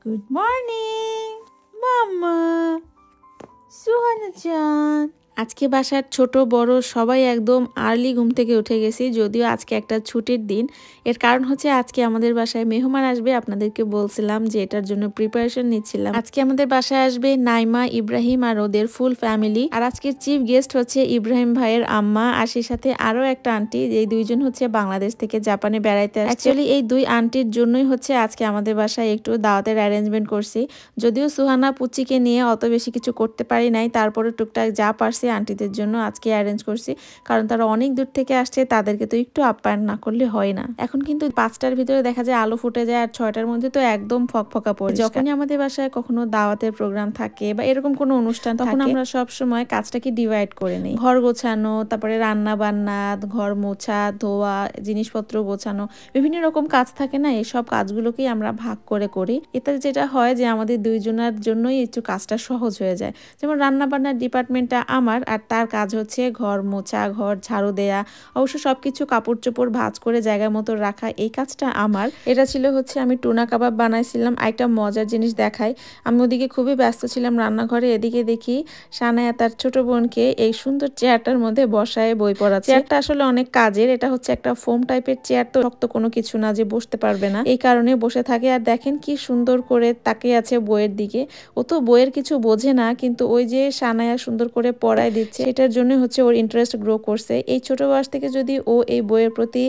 Good morning, Mama. সুহানা-জান। আজকে বাসার ছোট বড় সবাই একদম আর্লি ঘুম থেকে উঠে গেছি, যদিও আজকে একটা ছুটির দিন। এর কারণ হচ্ছে আজকে আমাদের বাসায় মেহমান আসবে। আপনাদেরকে বলছিলাম যে এটার জন্য প্রিপারেশন নিচ্ছিলাম। আজকে আমাদের বাসায় আসবে নাইমা, ইব্রাহিম আর ওদের ফুল ফ্যামিলি। আর আজকের চিফ গেস্ট হচ্ছে ইব্রাহিম ভাইয়ের আম্মা, আর সেই সাথে আরো একটা আন্টি। এই দুইজন হচ্ছে বাংলাদেশ থেকে জাপানে বেড়াইতে আসছে। অ্যাকচুয়ালি এই দুই আন্টির জন্যই হচ্ছে আজকে আমাদের বাসায় একটু দাওয়াতের অ্যারেঞ্জমেন্ট করছি। যদিও সুহানা পুচিকে নিয়ে অত বেশি কিছু করতে পারি নাই, তারপরে টুকটাক যা পারছি আন্টিদের জন্য আজকে অ্যারেঞ্জ করছি, কারণ তারা অনেক দূর থেকে আসছে, তাদেরকে তো একটু আপ্যায়ন না করলে হয় না। এখন কিন্তু 5টার ভিতরে দেখা যায় আলো ফুটে যায়, আর 6টার মধ্যে তো একদম ফকফকা পড়ে। যখনই আমাদের বাসায় কখনো দাওয়াতের প্রোগ্রাম থাকে বা এরকম কোনো অনুষ্ঠান, তখন আমরা সব সময় কাজটাকে ডিভাইড করে নিই। ঘর গোছানো, তারপরে রান্না বান্না, ঘর মোছা ধোয়া, জিনিসপত্র গোছানো, বিভিন্ন রকম কাজ থাকে না, এইসব কাজগুলোকেই আমরা ভাগ করে করি। এতে যেটা হয় যে আমাদের দুইজনের জন্যই একটু কাজটা সহজ হয়ে যায়। যেমন রান্না বান্নার ডিপার্টমেন্টটা আমার, আর তার কাজ হচ্ছে ঘর মোছা, ঘর ঝাড়ু দেয়া, অবশ্য সবকিছু কাপড় চোপড় ভাঁজ করে জায়গা মতো রাখা, এই কাজটা আমার। এটা ছিল হচ্ছে আমি টুনা কাবাব বানাইছিলাম। একটা মজার জিনিস দেখাই, আমি ওদিকে খুবই ব্যস্ত ছিলাম রান্নাঘরে, এদিকে দেখি সানায়া তার ছোট বোনকে এই সুন্দর চেয়ারটার মধ্যে বসায় বই পড়াচ্ছে। চেয়ারটা আসলে অনেক কাজের, এটা হচ্ছে একটা ফোম টাইপের চেয়ার, তো শক্ত কোনো কিছু না যে বসতে পারবে না, এই কারণে বসে থাকে। আর দেখেন কি সুন্দর করে তাকিয়ে আছে বইয়ের দিকে। ও তো বইয়ের কিছু বোঝে না, কিন্তু ওই যে সানায়া সুন্দর করে পড়ায় দিচ্ছে, এটার জন্য হচ্ছে ওর ইন্টারেস্ট গ্রো করছে। এই ছোট বয়স থেকে যদি ও এই বইয়ের প্রতি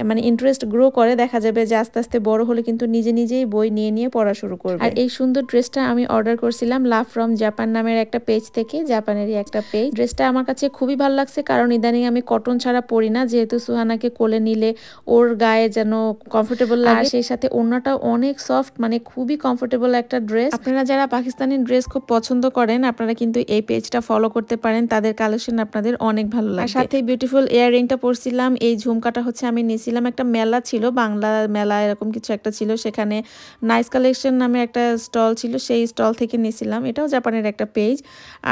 মানে ইন্টারেস্ট গ্রো করে, দেখা যাবে যে আস্তে আস্তে বড় হলে কিন্তু নিজে নিজেই বই নিয়ে নিয়ে পড়া শুরু করবে। আর এই সুন্দর ড্রেসটা আমি অর্ডার করছিলাম লাভ ফ্রম জাপান নামের একটা পেজ থেকে, জাপানেরই একটা পেজ। ড্রেসটা আমার কাছে খুবই ভালো লাগছে, কারণ ইদানিং আমি কটন ছাড়া পরি না, যেহেতু সুহানাকে কোলে নিলে ওর গায়ে যেন কমফোর্টেবল লাগে, সেই সাথে ওড়নাটাও অনেক সফট, মানে খুবই কমফোর্টেবল একটা ড্রেস। আপনারা যারা পাকিস্তানি ড্রেস খুব পছন্দ করেন, আপনারা কিন্তু এই পেজটা ফলো করতে পারেন, তাদের কালেকশন আপনাদের অনেক ভালো লাগে। সাথে বিউটিফুল ইয়াররিংটা পরছিলাম। এই ঝুমকাটা হচ্ছে আমি নিয়েছিলাম, একটা মেলা ছিল, বাংলা মেলা এরকম কিছু একটা ছিল, সেখানে নাইস কালেকশন নামে একটা স্টল ছিল, সেই স্টল থেকে নিয়েছিলাম। এটাও জাপানের একটা পেজ,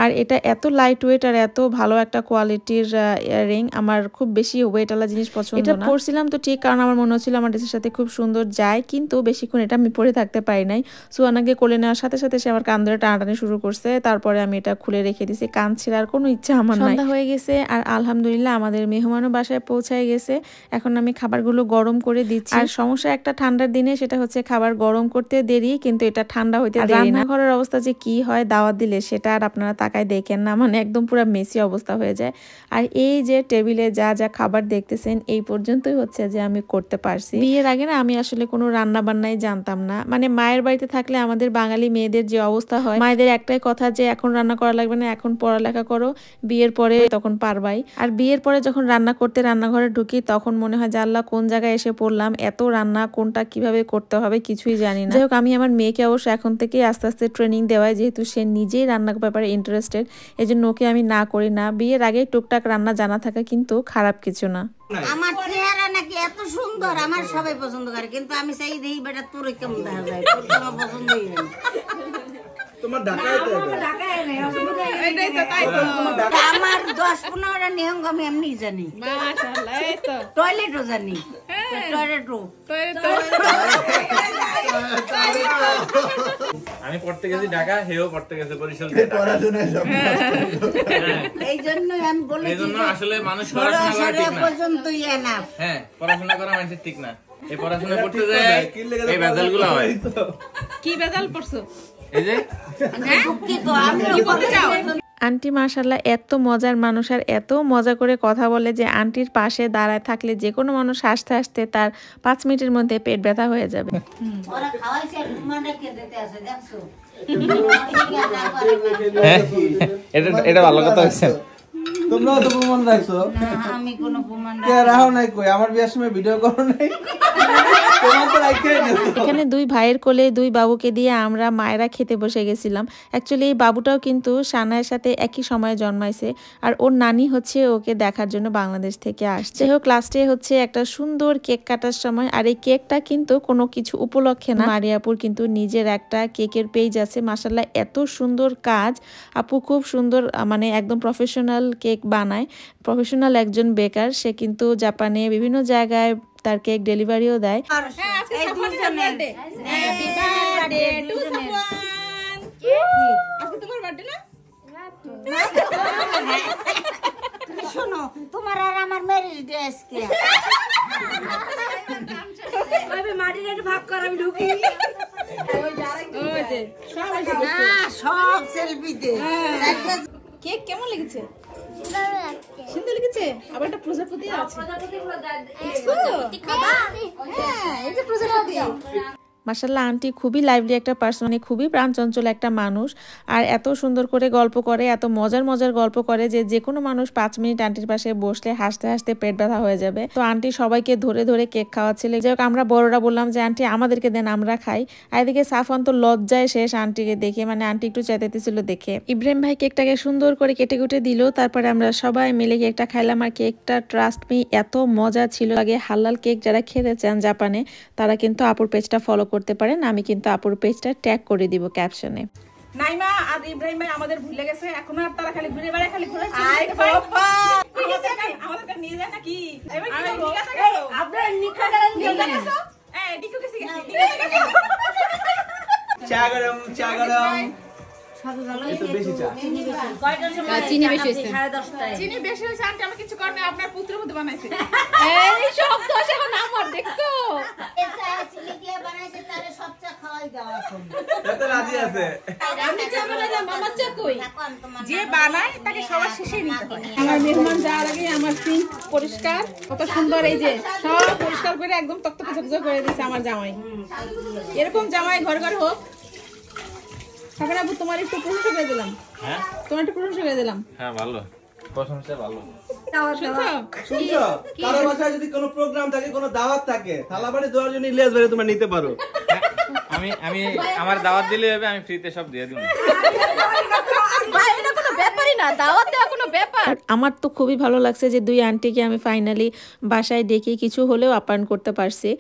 আর এটা এত লাইট ওয়েট আর এত ভালো একটা কোয়ালিটির ইয়াররিং। আমার খুব বেশি ওয়েটওয়ালা জিনিস পছন্দ না। এটা পরছিলাম তো ঠিক, কারণ আমার মনে হচ্ছিল আমার ড্রেসের সাথে খুব সুন্দর যায়, কিন্তু বেশিক্ষণ এটা আমি পরে থাকতে পারি নাই। সুহানাকে কোলে নেওয়ার সাথে সাথে সে আমার কান ধরে টানাটানি শুরু করছে, তারপরে আমি এটা খুলে রেখে দিছি। কান ছেড়ার কোনো ইচ্ছা আমার নাই। সন্ধ্যা হয়ে গেছে, আর আলহামদুলিল্লাহ আমাদের মেহমানও বাসায় পৌঁছায় গেছে। এখন আমি খাবারগুলো গরম করে দিচ্ছি। আর সমস্যা একটা ঠান্ডার দিনে, সেটা হচ্ছে খাবার গরম করতে দেরি, কিন্তু এটা ঠান্ডা হইতে দেরি না। রান্নাঘরের অবস্থা যে কি হয় দাওয়াত দিলে, সেটা আর আপনারা তাকায় দেখেন না, মানে একদম পুরো মেসি অবস্থা হয়ে যায়। আর এই যে টেবিলে যা যা খাবার দেখতেছেন, এই পর্যন্তই হচ্ছে যে আমি করতে পারছি। বিয়ের আগে না আমি আসলে কোনো রান্না বান্নাই জানতাম না, মানে মায়ের বাড়িতে থাকলে আমাদের বাঙালি মেয়েদের যে অবস্থা হয়, মায়েদের একটাই কথা যে এখন রান্না করা লাগবে না, এখন পড়ালেখা করো, বিয়ের পরে তখন পারবাই। আর বিয়ের পরে যখন রান্না করতে রান্নাঘরে ঢুকি, তখন মনে হয় যে আল্লাহ কোন জায়গায় এসে পড়লাম, এত রান্না কোনটা কিভাবে করতে হবে কিছুই জানি না। যাই হোক, আমি আমার মেয়েকে অবশ্য এখন থেকে আস্তে আস্তে ট্রেনিং দেওয়াই, যেহেতু সে নিজেই রান্নার ব্যাপারে ইন্টারেস্টেড, এই জন্য ওকে আমি না করি না। বিয়ের আগে টুকটাক রান্না জানা থাকা কিন্তু খারাপ কিছু না। আমার চেহারা নাকি এত সুন্দর, আমার সবাই পছন্দ করে, কিন্তু আমি চাই দেখি বেটা তোর কেমন দেখা যায়, তোর আমার পছন্দই হয় না। তোমার ঢাকায় তো আমার 10-15টা নিয়ম আমি এমনি জানি, টয়লেটও জানি, টয়লেটও। আমি পড়তে গেছি ঢাকা, হেও পড়তে গেছে বরিশাল। এই জন্যই আমি বলি, এই জন্য আসলে মানুষ পড়াশোনা করা ঠিক না, পর্যন্তই এনাফ। হ্যাঁ পড়াশোনা করা মানুষের ঠিক না। এই পড়াশোনা করতে যায় এই ভেজালগুলো হয়। কি ভেজাল পড়ছো? এই যে দুঃখিত, আমি কি বলতে চাও? আন্টি মাশাআল্লাহ এত মজার মানুষ, আর এত মজা করে কথা বলে যে আন্টির পাশে দাঁড়ায় থাকলে যে কোনো মানুষ হাসতে হাসতে তার 5 মিনিটের মধ্যে পেট ব্যথা হয়ে যাবে। ওরা খাওয়াইছে, মানে কে দিতে আছে দেখছো? এটা ভালো কথা হচ্ছে। তোমরাও তো প্রমাণ রাখছো। আমি কোনো প্রমাণ রাখো নাই, কই আমার বিয়ের সময় ভিডিও করো নাই? এখানে দুই ভাইয়ের কোলে দুই বাবুকে দিয়ে আমরা মায়েরা খেতে বসে গেছিলাম। অ্যাকচুয়ালি এই বাবুটাও কিন্তু সানায়ের সাথে একই সময়ে জন্মাইছে, আর ওর নানি হচ্ছে ওকে দেখার জন্য বাংলাদেশ থেকে আসছে। যাই হোক, লাস্টে হচ্ছে একটা সুন্দর কেক কাটার সময়, আর এই কেকটা কিন্তু কোনো কিছু উপলক্ষে না, মারিয়াপুর কিন্তু নিজের একটা কেকের পেজ আছে। মাশাআল্লাহ এত সুন্দর কাজ, আপু খুব সুন্দর, মানে একদম প্রফেশনাল কেক বানায়, প্রফেশনাল একজন বেকার। সে কিন্তু জাপানে বিভিন্ন জায়গায় তার কেক ডেলিভারিও দেয়। আজকে সাফানের বার্থডে, হ্যাপি বার্থডে টু হয়েছে সব এসে না সব সেলফিতে কেক কেমন লেগেছে সুন্দর লেগেছে আবার একটা প্রজাপতি আছে হ্যাঁ এই যে প্রজাপতি মাশাআল্লাহ আন্টি খুবই লাইভলি একটা পার্সন, মানে খুবই প্রাণচঞ্চল একটা মানুষ। আর এত সুন্দর করে গল্প করে, এত মজার মজার গল্প করে যে কোনো মানুষ 5 মিনিট আন্টির পাশে বসলে হাসতে হাসতে পেট ব্যথা হয়ে যাবে। তো আন্টি সবাইকে ধরে ধরে কেক খাওয়াচ্ছিল। যাই হোক আমরা বড়রা বললাম যে আন্টি আমাদেরকে দেন, আমরা খাই। আর এদিকে সাফওয়ান তো লজ্জায় শেষ আন্টিকে দেখে, মানে আন্টি একটু চেতেছিল দেখে। ইব্রাহিম ভাই কেকটাকে সুন্দর করে কেটে কুটে দিল, তারপরে আমরা সবাই মিলে কেকটা খাইলাম। আর কেকটা ট্রাস্ট মি এত মজা ছিল। আগে হালাল কেক যারা খেতে চান জাপানে, তারা কিন্তু আপুর পেজটা ফলো করতে পারেন। আমি কিন্তু আপুর পেজটা ট্যাগ করে দিব ক্যাপশনে। নাইমা আর ইব্রাহিম ভাই আমাদের ভুলে গেছে, এখন আর তারা খালি ঘুরে বেড়ায়, খালি ঘুরে আমাদের নিয়ে যায় নাকি আপনার নিখা গেলেন চা গরম চা গরম। চিনি বেশি হয়েছে, চিনি বেশি হয়েছে। আন্টি আমি কিছু করেন, আপনার পুত্রের মধ্যে বানাইছে। এই সব দোষ এখন আমার, দেখছো চিনি দিয়ে বানাইছে, তারে সব চা খাওয়াই দাও এখন। এত রাজি আছে। আমি চা বানাইলাম, আমার চা কই? এখন তোমার যে বানায় তাকে সবার শেষে নিতে হয়। আমার মেহমান যাওয়ার আগে আমার সিঙ্ক পরিষ্কার, কত সুন্দর, এই যে সব পরিষ্কার করে একদম তকতকে ঝকঝক করে দিয়েছে আমার জামাই। এরকম জামাই ঘর ঘর হোক। সাফান আপু তোমার একটু প্রশংসা করে দিলাম। হ্যাঁ তোমার একটু প্রশংসা করে দিলাম। হ্যাঁ ভালো, প্রশংসা ভালো। শুনছো? কারো বাসায় যদি কোনো প্রোগ্রাম থাকে, কোনো দাওয়াত থাকে, থালাবাড়ি দেওয়ার জন্য ইলিয়াস ভাই তোমরা নিতে পারো। আমি আমি আমার দাওয়াত দিলে হবে, আমি ফ্রিতে সব দিয়ে দিব। ভাই এটা কোনো ব্যাপারই না, দাওয়াত দেওয়া কোনো ব্যাপার। আমার তো খুবই ভালো লাগছে যে 2 আন্টিকে আমি ফাইনালি বাসায় ডেকে কিছু হলেও আপ্যায়ন করতে পারছি।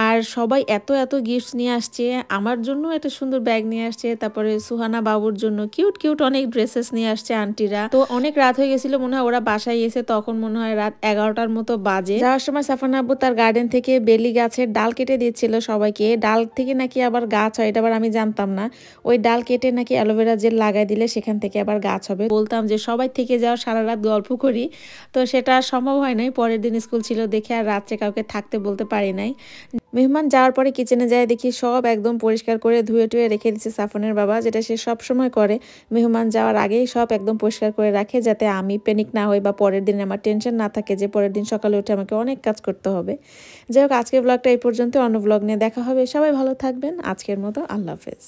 আর সবাই এত এত গিফটস নিয়ে আসছে, আমার জন্য একটা সুন্দর ব্যাগ নিয়ে আসছে, তারপরে সুহানা বাবুর জন্য কিউট কিউট অনেক ড্রেসেস নিয়ে আসছে আন্টিরা। তো অনেক রাত হয়ে গেছিল, মনে হয় ওরা বাসায় এসে তখন মনে হয় রাত 11টার মতো বাজে। যাওয়ার সময় সাফান আব্বু তার গার্ডেন থেকে বেলি গাছের ডাল কেটে দিচ্ছিল সবাইকে। ডাল থেকে নাকি আবার গাছ হয়, এটা আবার আমি জানতাম না। ওই ডাল কেটে নাকি অ্যালোভেরা জেল লাগাই দিলে সেখান থেকে আবার গাছ হবে। বলতাম যে সবাই থেকে যাও, সারা রাত গল্প করি, তো সেটা সম্ভব হয় নাই। পরের দিন স্কুল ছিল দেখে আর রাত্রে কাউকে থাকতে বলতে পারি নাই। মেহমান যাওয়ার পরে কিচেনে যায় দেখি সব একদম পরিষ্কার করে ধুয়ে টুয়ে রেখে দিচ্ছে সাফনের বাবা, যেটা সে সব সময় করে। মেহমান যাওয়ার আগেই সব একদম পরিষ্কার করে রাখে, যাতে আমি প্যানিক না হই বা পরের দিন আমার টেনশন না থাকে যে পরের দিন সকালে উঠে আমাকে অনেক কাজ করতে হবে। যাই হোক আজকের ব্লগটা এই পর্যন্ত, অন্য ব্লগ নিয়ে দেখা হবে। সবাই ভালো থাকবেন। আজকের মতো আল্লাহ হাফেজ।